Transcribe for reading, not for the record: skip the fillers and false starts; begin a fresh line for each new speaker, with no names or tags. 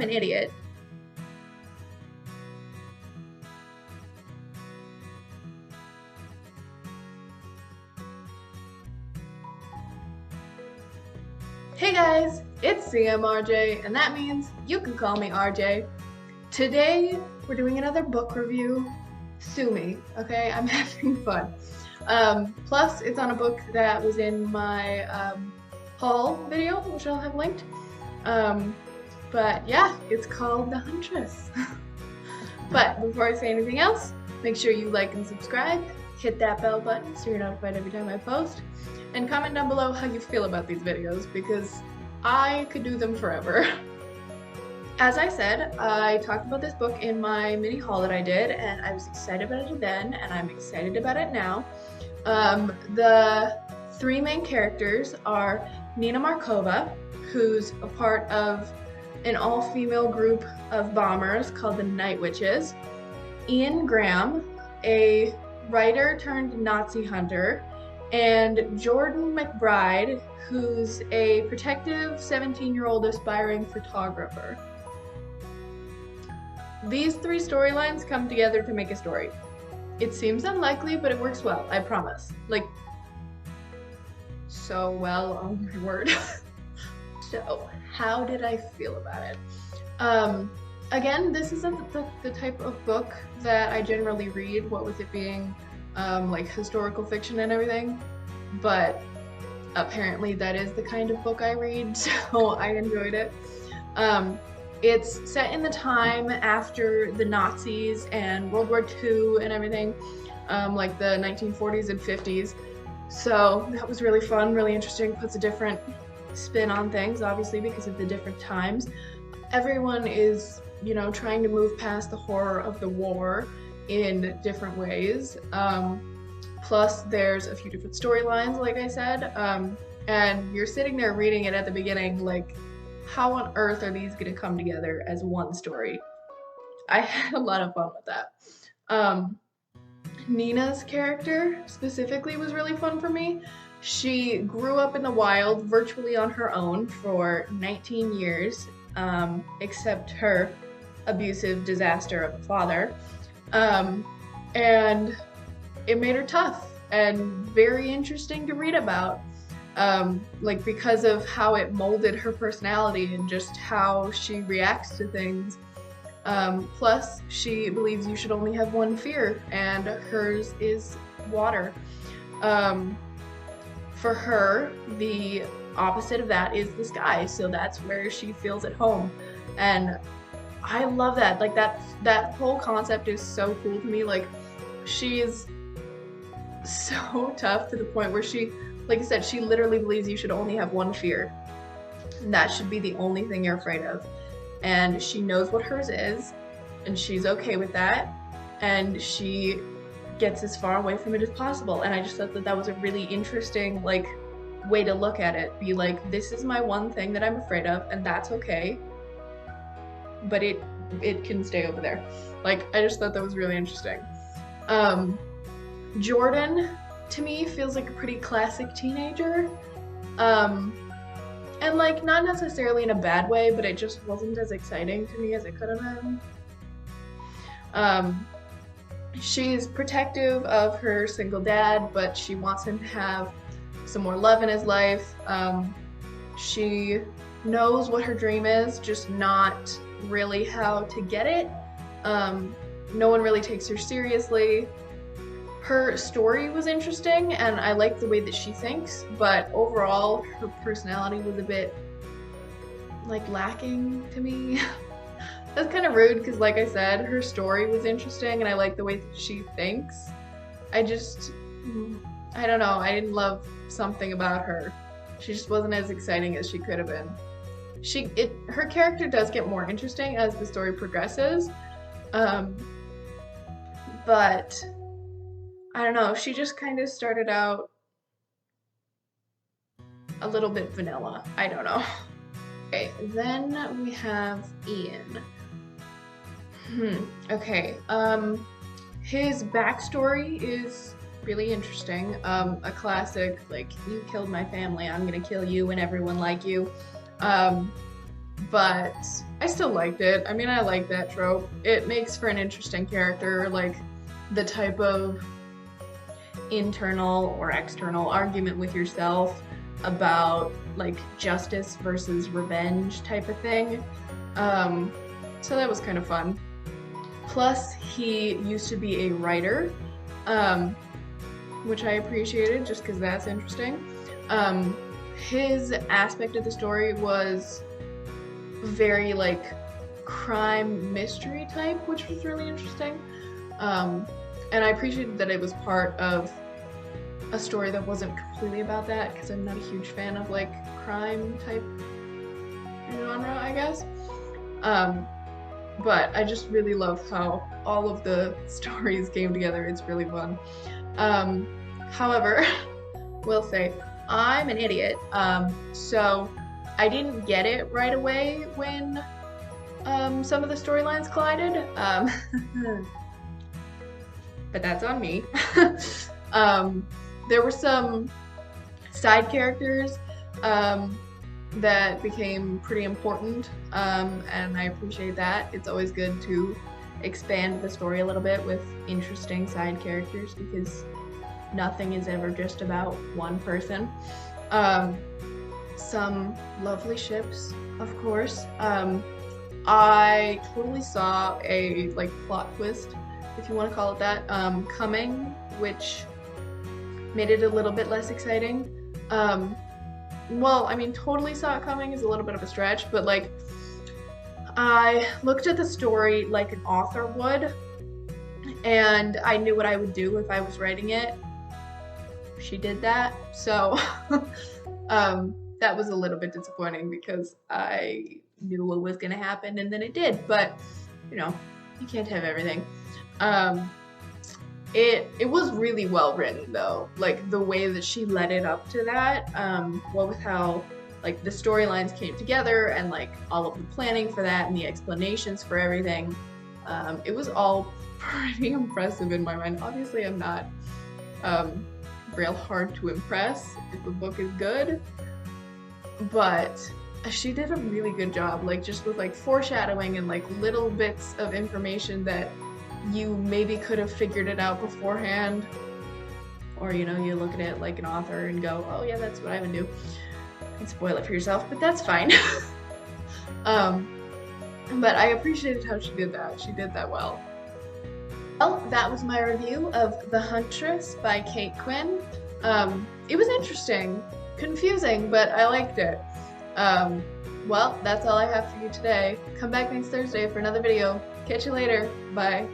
an idiot. Hey guys, it's CMRJ, and that means you can call me RJ. Today, we're doing another book review. Sue me, okay? I'm having fun. Plus, it's on a book that was in my haul video, which I'll have linked. But yeah, it's called The Huntress. But before I say anything else, make sure you like and subscribe, hit that bell button so you're notified every time I post, and comment down below how you feel about these videos, because I could do them forever. As I said, I talked about this book in my mini haul that I did, and I was excited about it then, and I'm excited about it now. The three main characters are Nina Markova, who's a part of an all-female group of bombers called the Night Witches, Ian Graham, a writer turned Nazi hunter, and Jordan McBride, who's a protective 17-year-old aspiring photographer. These three storylines come together to make a story. It seems unlikely, but it works well, I promise. Like, so well, oh my word. So, how did I feel about it? Again, this isn't the type of book that I generally read, what with it being like historical fiction and everything, but apparently that is the kind of book I read, so I enjoyed it. It's set in the time after the Nazis and World War II and everything, like the 1940s and 50s, so that was really fun, really interesting, puts a different spin on things, obviously, because of the different times. Everyone is, you know, trying to move past the horror of the war in different ways. Plus there's a few different storylines, like I said, and you're sitting there reading it at the beginning like, how on earth are these gonna come together as one story? I had a lot of fun with that. Nina's character specifically was really fun for me. She grew up in the wild virtually on her own for 19 years, except her abusive disaster of a father. And it made her tough and very interesting to read about, like because of how it molded her personality and just how she reacts to things. Plus, she believes you should only have one fear, and hers is water. For her, the opposite of that is the sky, so that's where she feels at home. And I love that. Like that whole concept is so cool to me. Like, she's so tough to the point where she, like I said, she literally believes you should only have one fear, and that should be the only thing you're afraid of. And she knows what hers is, and she's okay with that, and she gets as far away from it as possible. And I just thought that that was a really interesting, like, way to look at it. Be like, this is my one thing that I'm afraid of, and that's okay, but it can stay over there. Like, I just thought that was really interesting. Jordan, to me, feels like a pretty classic teenager. And like, not necessarily in a bad way, but it just wasn't as exciting to me as it could have been. She's protective of her single dad, but she wants him to have some more love in his life. She knows what her dream is, just not really how to get it. No one really takes her seriously. Her story was interesting, and I like the way that she thinks, but overall, her personality was a bit, like, lacking to me. That's kind of rude, because like I said, her story was interesting, and I like the way that she thinks. I don't know, I didn't love something about her. She just wasn't as exciting as she could have been. Her character does get more interesting as the story progresses, but I don't know, she just kind of started out a little bit vanilla. I don't know. Okay, then we have Ian. Okay, his backstory is really interesting. A classic, like, you killed my family, I'm gonna kill you and everyone like you. but I still liked it. I mean, I like that trope. It makes for an interesting character, like the type of internal or external argument with yourself about like justice versus revenge type of thing. So that was kind of fun. Plus, he used to be a writer, which I appreciated just because that's interesting. His aspect of the story was very like crime mystery type, which was really interesting. And I appreciated that it was part of a story that wasn't completely about that, because I'm not a huge fan of like crime type genre, I guess. But I just really love how all of the stories came together. It's really fun. However, will say I'm an idiot. So I didn't get it right away when some of the storylines collided. But that's on me. There were some side characters that became pretty important, and I appreciate that. It's always good to expand the story a little bit with interesting side characters, because nothing is ever just about one person. Some lovely ships, of course. I totally saw a like plot twist, if you want to call it that, coming, which made it a little bit less exciting. Well, I mean, totally saw it coming is a little bit of a stretch, but like, I looked at the story like an author would, and I knew what I would do if I was writing it. She did that, so that was a little bit disappointing because I knew what was gonna happen and then it did, but you know, you can't have everything. It was really well written though, like the way that she led it up to that, well, with how like the storylines came together and like all of the planning for that and the explanations for everything. It was all pretty impressive in my mind. Obviously I'm not real hard to impress if the book is good, but she did a really good job, like just with like foreshadowing and like little bits of information that you maybe could have figured it out beforehand, or you know, you look at it like an author and go, oh yeah, that's what I would do, and spoil it for yourself, but that's fine. But I appreciated how she did that. She did that well. Well, that was my review of The Huntress by Kate Quinn. It was interesting, confusing, but I liked it. Well, that's all I have for you today. Come back next Thursday for another video. Catch you later. Bye.